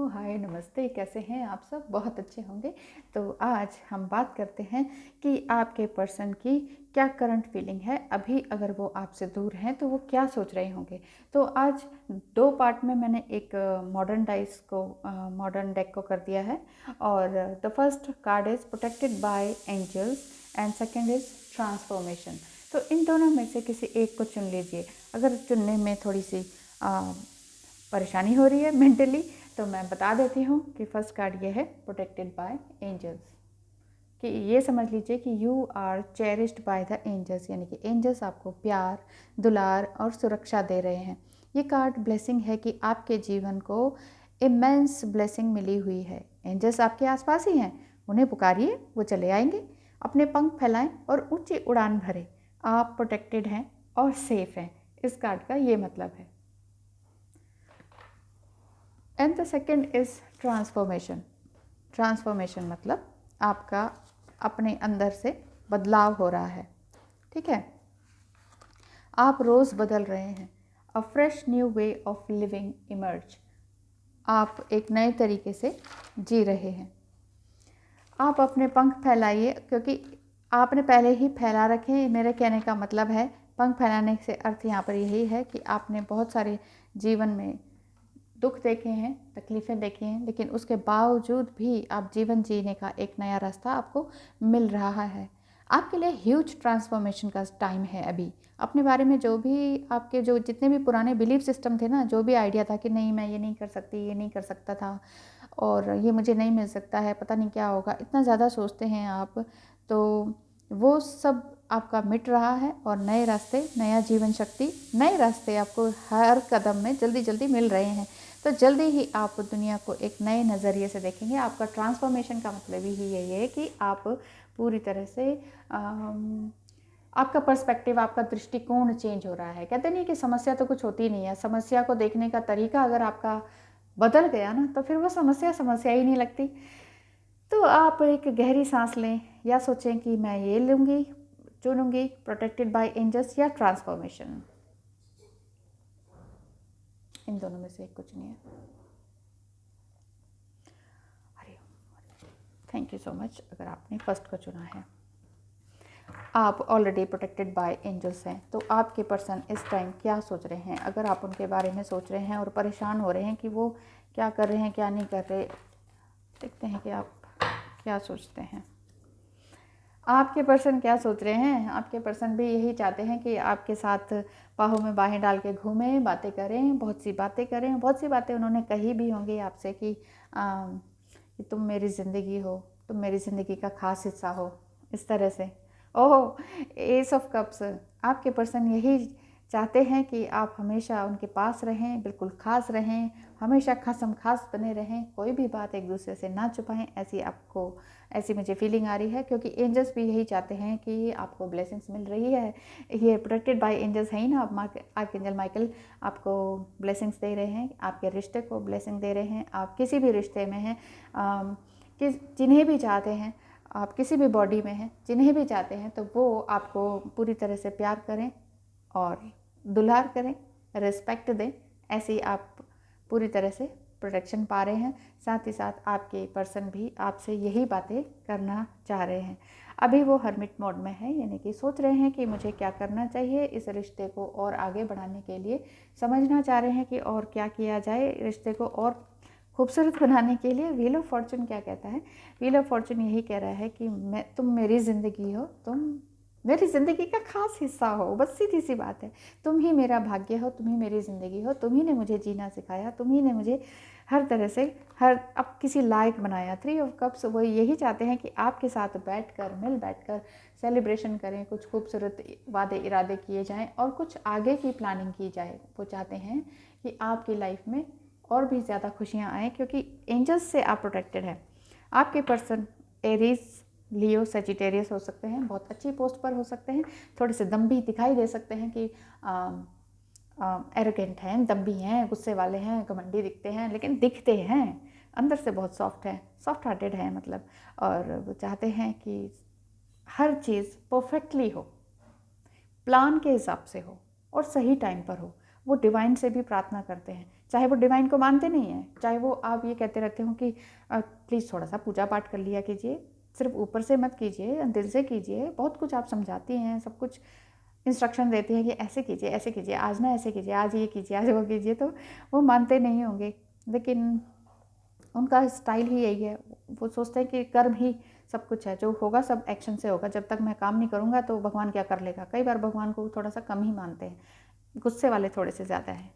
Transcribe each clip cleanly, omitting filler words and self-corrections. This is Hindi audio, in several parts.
हाय, नमस्ते। कैसे हैं आप सब? बहुत अच्छे होंगे। तो आज हम बात करते हैं कि आपके पर्सन की क्या करंट फीलिंग है। अभी अगर वो आपसे दूर हैं तो वो क्या सोच रहे होंगे। तो आज दो पार्ट में मैंने एक मॉडर्न डेक को कर दिया है। और the first card is protected by angels and second is transformation. तो इन दोनों में से किसी एक को चुन लीजिए। अगर चुनने में थोड़ी सी परेशानी हो रही है मेंटली, तो मैं बता देती हूँ कि फर्स्ट कार्ड ये है प्रोटेक्टेड बाय एंजल्स। कि ये समझ लीजिए कि you are cherished by the angels, यानी कि एंजल्स आपको प्यार, दुलार और सुरक्षा दे रहे हैं। ये कार्ड ब्लेसिंग है कि आपके जीवन को इमेंस ब्लेसिंग मिली हुई है। एंजल्स आपके आसपास ही हैं, उन्हें पुकारिए, वो चले आएंगे। अपने पंख फैलाएं और ऊंची उड़ान भरें। आप प्रोटेक्टेड हैं और सेफ हैं। इस कार्ड का ये मतलब है। And the second is transformation. Transformation मतलब आपका अपने अंदर से बदलाव हो रहा है। ठीक है, आप रोज़ बदल रहे हैं। अ fresh new way of living emerge. आप एक नए तरीके से जी रहे हैं। आप अपने पंख फैलाइए, क्योंकि आपने पहले ही फैला रखे हैं। मेरे कहने का मतलब है, पंख फैलाने से अर्थ यहाँ पर यही है कि आपने बहुत सारे जीवन में दुख देखे हैं, तकलीफ़ें देखी हैं, लेकिन उसके बावजूद भी आप जीवन जीने का एक नया रास्ता आपको मिल रहा है। आपके लिए ह्यूज ट्रांसफॉर्मेशन का टाइम है अभी। अपने बारे में जो भी आपके जो जितने भी पुराने बिलीफ सिस्टम थे ना, जो भी आइडिया था कि नहीं मैं ये नहीं कर सकती, ये नहीं कर सकता था और ये मुझे नहीं मिल सकता है, पता नहीं क्या होगा, इतना ज़्यादा सोचते हैं आप, तो वो सब आपका मिट रहा है और नए रास्ते, नया जीवन शक्ति, नए रास्ते आपको हर कदम में जल्दी जल्दी मिल रहे हैं। तो जल्दी ही आप दुनिया को एक नए नज़रिए से देखेंगे। आपका ट्रांसफॉर्मेशन का मतलब ही यही है कि आप पूरी तरह से आपका पर्सपेक्टिव, आपका दृष्टिकोण चेंज हो रहा है। कहते नहीं कि समस्या तो कुछ होती नहीं है, समस्या को देखने का तरीका अगर आपका बदल गया ना, तो फिर वो समस्या समस्या ही नहीं लगती। तो आप एक गहरी सांस लें या सोचें कि मैं ये लूँगी, चुनूँगी प्रोटेक्टेड बाय एंजल्स या ट्रांसफॉर्मेशन। इन दोनों में से एक को चुनिए। थैंक यू सो मच अगर आपने फर्स्ट को चुना है। आप ऑलरेडी प्रोटेक्टेड बाय एंजल्स हैं। तो आपके पर्सन इस टाइम क्या सोच रहे हैं? अगर आप उनके बारे में सोच रहे हैं और परेशान हो रहे हैं कि वो क्या कर रहे हैं, क्या नहीं कर रहे, देखते हैं कि आप क्या सोचते हैं। आपके पर्सन क्या सोच रहे हैं? आपके पर्सन भी यही चाहते हैं कि आपके साथ बाहों में बाहें डाल के घूमें, बातें करें, बहुत सी बातें करें। बहुत सी बातें उन्होंने कही भी होंगी आपसे कि तुम मेरी ज़िंदगी हो, तुम मेरी ज़िंदगी का ख़ास हिस्सा हो, इस तरह से। ओह, एस ऑफ कप्स। आपके पर्सन यही चाहते हैं कि आप हमेशा उनके पास रहें, बिल्कुल ख़ास रहें, हमेशा खासम खास बने रहें, कोई भी बात एक दूसरे से ना छुपाएं। ऐसी मुझे फीलिंग आ रही है, क्योंकि एंजल्स भी यही चाहते हैं कि आपको ब्लेसिंग्स मिल रही है। ये प्रोटेक्टेड बाय एंजल्स है ही ना। आर्कएंजल माइकल आपको ब्लेसिंग्स दे रहे हैं, आपके रिश्ते को ब्लेसिंग दे रहे हैं। आप किसी भी रिश्ते में हैं, जिन्हें भी चाहते हैं, आप किसी भी बॉडी में हैं, जिन्हें भी चाहते हैं, तो वो आपको पूरी तरह से प्यार करें और दुलार करें, रिस्पेक्ट दें। ऐसे ही आप पूरी तरह से प्रोटेक्शन पा रहे हैं। साथ ही साथ आपके पर्सन भी आपसे यही बातें करना चाह रहे हैं। अभी वो हर्मिट मोड में है, यानी कि सोच रहे हैं कि मुझे क्या करना चाहिए इस रिश्ते को और आगे बढ़ाने के लिए। समझना चाह रहे हैं कि और क्या किया जाए रिश्ते को और खूबसूरत बनाने के लिए। व्हील ऑफ फॉर्चून क्या कहता है? व्हील ऑफ फॉर्चून यही कह रहा है कि तुम मेरी ज़िंदगी हो, तुम मेरी ज़िंदगी का खास हिस्सा हो। बस सीधी सी बात है, तुम ही मेरा भाग्य हो, तुम ही मेरी ज़िंदगी हो, तुम ही ने मुझे जीना सिखाया, तुम ही ने मुझे हर तरह से अब किसी लायक बनाया। 3 ऑफ कप्स वो यही चाहते हैं कि आपके साथ मिल बैठकर सेलिब्रेशन करें, कुछ खूबसूरत वादे इरादे किए जाएं और कुछ आगे की प्लानिंग की जाए। वो चाहते हैं कि आपकी लाइफ में और भी ज़्यादा खुशियाँ आएँ, क्योंकि एंजल्स से आप प्रोटेक्टेड हैं। आपके पर्सन एरीज, लियो, सेजिटेरियस हो सकते हैं, बहुत अच्छी पोस्ट पर हो सकते हैं, थोड़े से दम्भी दिखाई दे सकते हैं कि एरोगेंट हैं, दम्भी हैं, गुस्से वाले हैं, घमंडी दिखते हैं, लेकिन दिखते हैं अंदर से बहुत सॉफ्ट है, सॉफ्ट हार्टेड है मतलब। और वो चाहते हैं कि हर चीज़ परफेक्टली हो, प्लान के हिसाब से हो और सही टाइम पर हो। वो डिवाइन से भी प्रार्थना करते हैं चाहे वो डिवाइन को मानते नहीं हैं, चाहे वो आप ये कहते रहते हो कि प्लीज़ थोड़ा सा पूजा पाठ कर लिया कीजिए, सिर्फ ऊपर से मत कीजिए, दिल से कीजिए। बहुत कुछ आप समझाती हैं, सब कुछ इंस्ट्रक्शन देती हैं कि ऐसे कीजिए, आज ना ऐसे कीजिए, आज ये कीजिए, आज वो कीजिए, तो वो मानते नहीं होंगे। लेकिन उनका स्टाइल ही यही है, वो सोचते हैं कि कर्म ही सब कुछ है, जो होगा सब एक्शन से होगा, जब तक मैं काम नहीं करूँगा तो भगवान क्या कर लेगा। कई बार भगवान को थोड़ा सा कम ही मानते हैं, गुस्से वाले थोड़े से ज़्यादा हैं।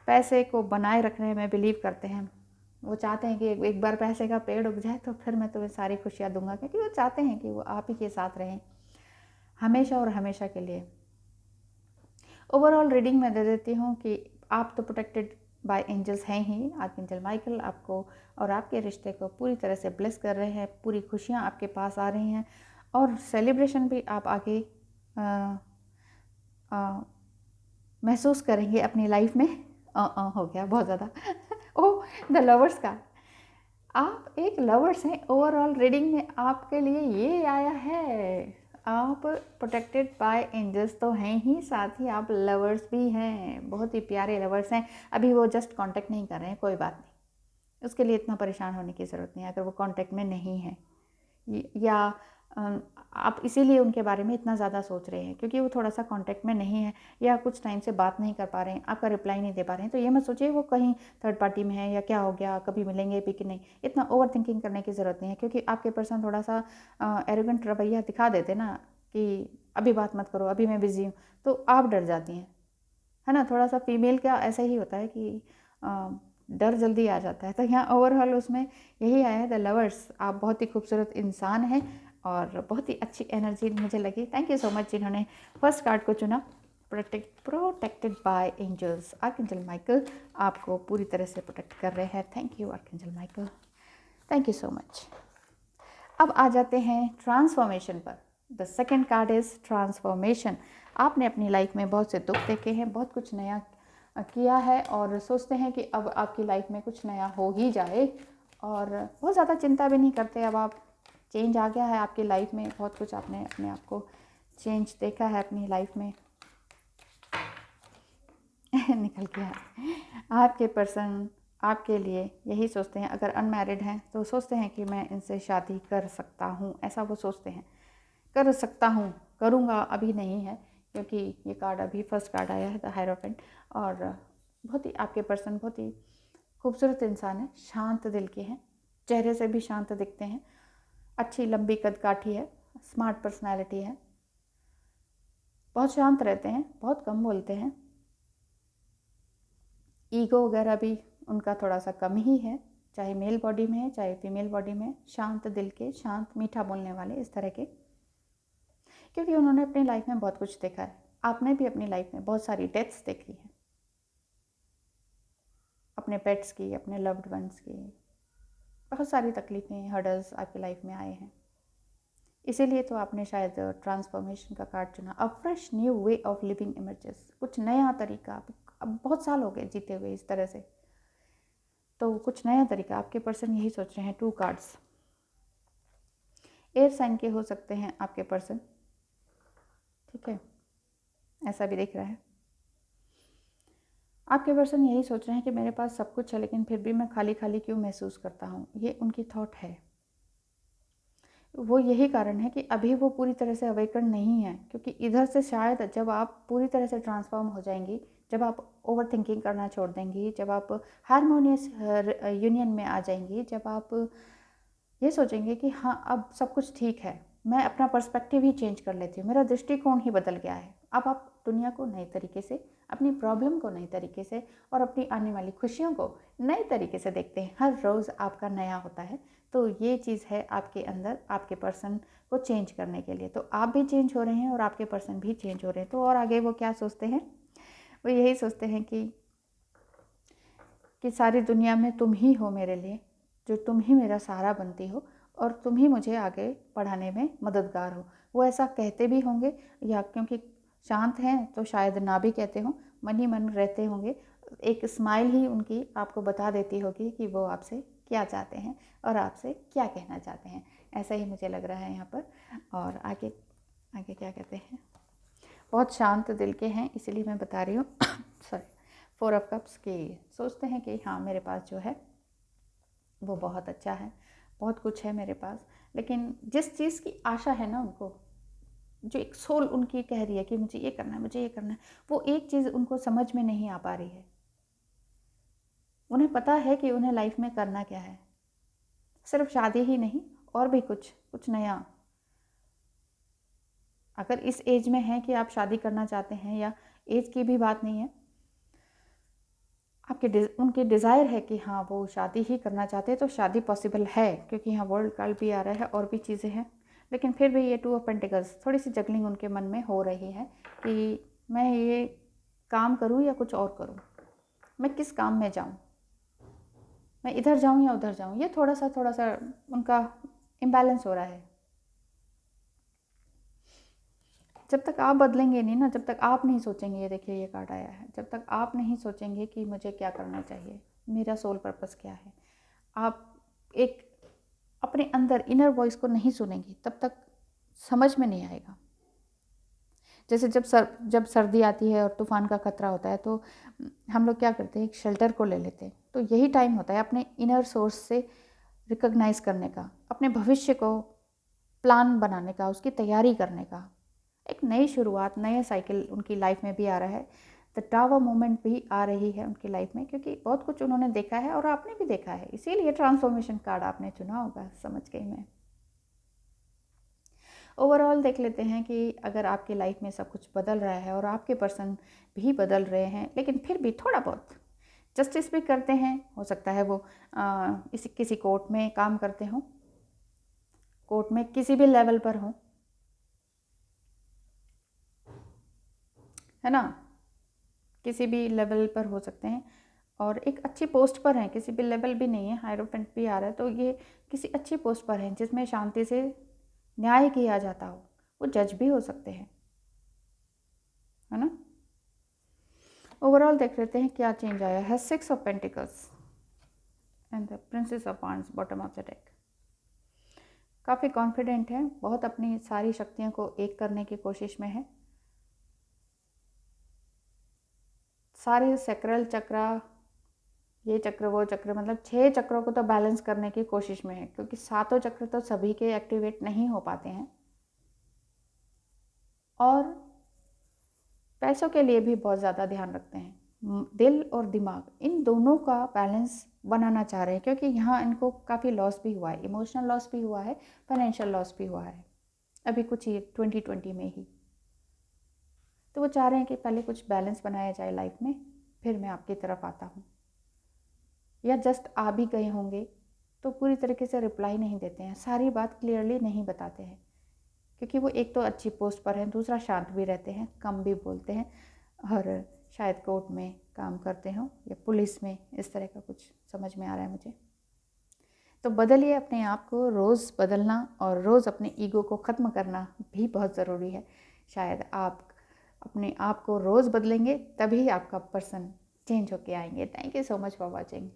पैसे को बनाए रखने में बिलीव करते हैं, वो चाहते हैं कि एक बार पैसे का पेड़ उग जाए तो फिर मैं तुम्हें सारी खुशियाँ दूंगा, क्योंकि वो चाहते हैं कि वो आप ही के साथ रहें हमेशा और हमेशा के लिए। ओवरऑल रीडिंग मैं दे देती हूँ कि आप तो प्रोटेक्टेड बाय एंजल्स हैं ही। आर्कएंजल माइकल आपको और आपके रिश्ते को पूरी तरह से ब्लेस कर रहे हैं, पूरी खुशियाँ आपके पास आ रही हैं और सेलिब्रेशन भी आप आगे महसूस करेंगे अपनी लाइफ में। हो गया बहुत ज़्यादा। ओह, द लवर्स का, आप एक लवर्स हैं। ओवरऑल रीडिंग में आपके लिए ये आया है, आप प्रोटेक्टेड बाय एंजल्स तो हैं ही, साथ ही आप लवर्स भी हैं, बहुत ही प्यारे लवर्स हैं। अभी वो जस्ट कांटेक्ट नहीं कर रहे हैं, कोई बात नहीं, उसके लिए इतना परेशान होने की ज़रूरत नहीं है। अगर वो कांटेक्ट में नहीं है या आप इसीलिए उनके बारे में इतना ज़्यादा सोच रहे हैं क्योंकि वो थोड़ा सा कांटेक्ट में नहीं है या कुछ टाइम से बात नहीं कर पा रहे हैं, आपका रिप्लाई नहीं दे पा रहे हैं, तो ये मत सोचिए वो कहीं थर्ड पार्टी में है या क्या हो गया, कभी मिलेंगे भी कि नहीं। इतना ओवर थिंकिंग करने की ज़रूरत नहीं है, क्योंकि आपके पर्सन थोड़ा सा एरोगेंट रवैया दिखा देते ना कि अभी बात मत करो, अभी मैं बिज़ी हूँ, तो आप डर जाती हैं, है ना। थोड़ा सा फीमेल का ऐसा ही होता है कि डर जल्दी आ जाता है। तो यहाँ ओवरऑल उसमें यही आया है, द लवर्स। आप बहुत ही खूबसूरत इंसान हैं और बहुत ही अच्छी एनर्जी मुझे लगी। थैंक यू सो मच जिन्होंने फर्स्ट कार्ड को चुना, protected by angels. Archangel Michael आपको पूरी तरह से प्रोटेक्ट कर रहे हैं। Thank you archangel Michael, thank you so much. अब आ जाते हैं ट्रांसफॉर्मेशन पर। The second card is transformation. आपने अपनी लाइफ में बहुत से दुख देखे हैं, बहुत कुछ नया किया है और सोचते हैं कि अब आपकी लाइफ में कुछ नया हो ही जाए और बहुत ज़्यादा चिंता भी नहीं करते। अब आप चेंज आ गया है आपकी लाइफ में, बहुत कुछ आपने अपने आप को चेंज देखा है अपनी लाइफ में। निकल गया। आपके पर्सन आपके लिए यही सोचते हैं, अगर अनमैरिड हैं तो सोचते हैं कि मैं इनसे शादी कर सकता हूँ, ऐसा वो सोचते हैं। कर सकता हूँ, करूँगा अभी नहीं है, क्योंकि ये कार्ड अभी फर्स्ट कार्ड आया है द हायरोफेंट। और बहुत ही आपके पर्सन बहुत ही खूबसूरत इंसान है, शांत दिल के हैं, चेहरे से भी शांत दिखते हैं, अच्छी लंबी कदकाठी है, स्मार्ट पर्सनैलिटी है, बहुत शांत रहते हैं, बहुत कम बोलते हैं, ईगो वगैरह भी उनका थोड़ा सा कम ही है, चाहे मेल बॉडी में है चाहे फीमेल बॉडी में। शांत दिल के, शांत मीठा बोलने वाले, इस तरह के, क्योंकि उन्होंने अपनी लाइफ में बहुत कुछ देखा है। आपने भी अपनी लाइफ में बहुत सारी डेथ्स देखी है, अपने पेट्स की, अपने लव्ड वंस की, बहुत सारी तकलीफ़ें, हर्डल्स आपकी लाइफ में आए हैं। इसीलिए तो आपने शायद ट्रांसफॉर्मेशन का कार्ड चुना। अ fresh new way of living emerges, कुछ नया तरीका। अब बहुत साल हो गए जीते हुए इस तरह से, तो कुछ नया तरीका आपके पर्सन यही सोच रहे हैं। 2 कार्ड्स एयर साइन के हो सकते हैं आपके पर्सन, ठीक है, ऐसा भी दिख रहा है। आपके पर्सन यही सोच रहे हैं कि मेरे पास सब कुछ है लेकिन फिर भी मैं खाली खाली क्यों महसूस करता हूँ, ये उनकी थॉट है। वो यही कारण है कि अभी वो पूरी तरह से अवेकन नहीं है, क्योंकि इधर से शायद जब आप पूरी तरह से ट्रांसफॉर्म हो जाएंगी, जब आप ओवर थिंकिंग करना छोड़ देंगी, जब आप हारमोनियस यूनियन में आ जाएंगी, जब आप ये सोचेंगे कि हाँ अब सब कुछ ठीक है, मैं अपना पर्सपेक्टिव ही चेंज कर लेती हूँ, मेरा दृष्टिकोण ही बदल गया है, अब आप दुनिया को नए तरीके से, अपनी प्रॉब्लम को नए तरीके से और अपनी आने वाली खुशियों को नए तरीके से देखते हैं। हर रोज़ आपका नया होता है, तो ये चीज़ है आपके अंदर, आपके पर्सन को चेंज करने के लिए। तो आप भी चेंज हो रहे हैं और आपके पर्सन भी चेंज हो रहे हैं। तो और आगे वो क्या सोचते हैं, वो यही सोचते हैं कि सारी दुनिया में तुम ही हो मेरे लिए, जो तुम ही मेरा सहारा बनती हो और तुम ही मुझे आगे बढ़ाने में मददगार हो। वो ऐसा कहते भी होंगे, या क्योंकि शांत हैं तो शायद ना भी कहते हों, मन ही मन रहते होंगे। एक स्माइल ही उनकी आपको बता देती होगी कि वो आपसे क्या चाहते हैं और आपसे क्या कहना चाहते हैं। ऐसा ही मुझे लग रहा है यहाँ पर। और आगे आगे क्या कहते हैं, बहुत शांत दिल के हैं, इसीलिए मैं बता रही हूँ। सॉरी। 4 ऑफ कप्स की सोचते हैं कि हाँ मेरे पास जो है वो बहुत अच्छा है, बहुत कुछ है मेरे पास, लेकिन जिस चीज़ की आशा है ना उनको, जो एक सोल उनकी कह रही है कि मुझे ये करना है, मुझे ये करना है, वो एक चीज़ उनको समझ में नहीं आ पा रही है। उन्हें पता है कि उन्हें लाइफ में करना क्या है, सिर्फ शादी ही नहीं और भी कुछ नया। अगर इस एज में है कि आप शादी करना चाहते हैं, या एज की भी बात नहीं है, उनके डिज़ायर है कि हाँ वो शादी ही करना चाहते हैं, तो शादी पॉसिबल है, क्योंकि यहाँ वर्ल्ड कार्ड भी आ रहा है और भी चीज़ें हैं। लेकिन फिर भी ये 2 ऑफ पेंटिकल्स, थोड़ी सी जगलिंग उनके मन में हो रही है कि मैं ये काम करूँ या कुछ और करूँ, मैं किस काम में जाऊँ, मैं इधर जाऊँ या उधर जाऊँ। ये थोड़ा सा उनका इम्बैलेंस हो रहा है। जब तक आप बदलेंगे नहीं ना, जब तक आप नहीं सोचेंगे, ये देखिए ये कार्ड आया है, जब तक आप नहीं सोचेंगे कि मुझे क्या करना चाहिए, मेरा सोल पर्पस क्या है, आप एक अपने अंदर इनर वॉइस को नहीं सुनेंगे, तब तक समझ में नहीं आएगा। जैसे जब सर्दी आती है और तूफान का खतरा होता है, तो हम लोग क्या करते हैं, एक शेल्टर को ले लेते हैं। तो यही टाइम होता है अपने इनर सोर्स से रिकॉग्नाइज करने का, अपने भविष्य को प्लान बनाने का, उसकी तैयारी करने का। एक नई शुरुआत, नए साइकिल उनकी लाइफ में भी आ रहा है। द टावर मोमेंट भी आ रही है उनकी लाइफ में, क्योंकि बहुत कुछ उन्होंने देखा है और आपने भी देखा है, इसीलिए ट्रांसफॉर्मेशन कार्ड आपने चुना होगा, समझ गई मैं। ओवरऑल देख लेते हैं कि अगर आपकी लाइफ में सब कुछ बदल रहा है और आपके पर्सन भी बदल रहे हैं, लेकिन फिर भी थोड़ा बहुत जस्टिस भी करते हैं, हो सकता है वो किसी कोर्ट में काम करते हों, कोर्ट में किसी भी लेवल पर हों, है ना, किसी भी लेवल पर हो सकते हैं, और एक अच्छी पोस्ट पर हैं, किसी भी लेवल भी नहीं है, हायरोफेंट भी आ रहा है, तो ये किसी अच्छी पोस्ट पर हैं जिसमें शांति से न्याय किया जाता हो। वो जज भी हो सकते हैं, है ना। ओवरऑल देख लेते हैं क्या चेंज आया है। 6 of pentacles and the princess of wands bottom of the deck. काफ़ी कॉन्फिडेंट है, बहुत अपनी सारी शक्तियों को एक करने की कोशिश में है। सारे सैक्रल चक्र, ये चक्र वो चक्र, मतलब 6 चक्रों को तो बैलेंस करने की कोशिश में है, क्योंकि 7 चक्र तो सभी के एक्टिवेट नहीं हो पाते हैं। और पैसों के लिए भी बहुत ज़्यादा ध्यान रखते हैं, दिल और दिमाग इन दोनों का बैलेंस बनाना चाह रहे हैं, क्योंकि यहाँ इनको काफ़ी लॉस भी हुआ है, इमोशनल लॉस भी हुआ है, फाइनेंशियल लॉस भी हुआ है अभी कुछ ही 2020 में ही। तो वो चाह रहे हैं कि पहले कुछ बैलेंस बनाया जाए लाइफ में, फिर मैं आपकी तरफ आता हूँ। या जस्ट आ भी गए होंगे तो पूरी तरीके से रिप्लाई नहीं देते हैं, सारी बात क्लियरली नहीं बताते हैं, क्योंकि वो एक तो अच्छी पोस्ट पर हैं, दूसरा शांत भी रहते हैं, कम भी बोलते हैं, और शायद कोर्ट में काम करते हों या पुलिस में, इस तरह का कुछ समझ में आ रहा है मुझे। तो बदलिए अपने आप को, रोज़ बदलना और रोज़ अपने ईगो को ख़त्म करना भी बहुत ज़रूरी है। शायद आप अपने आप को रोज़ बदलेंगे तभी आपका पर्सन चेंज होके आएंगे। Thank you so much for watching.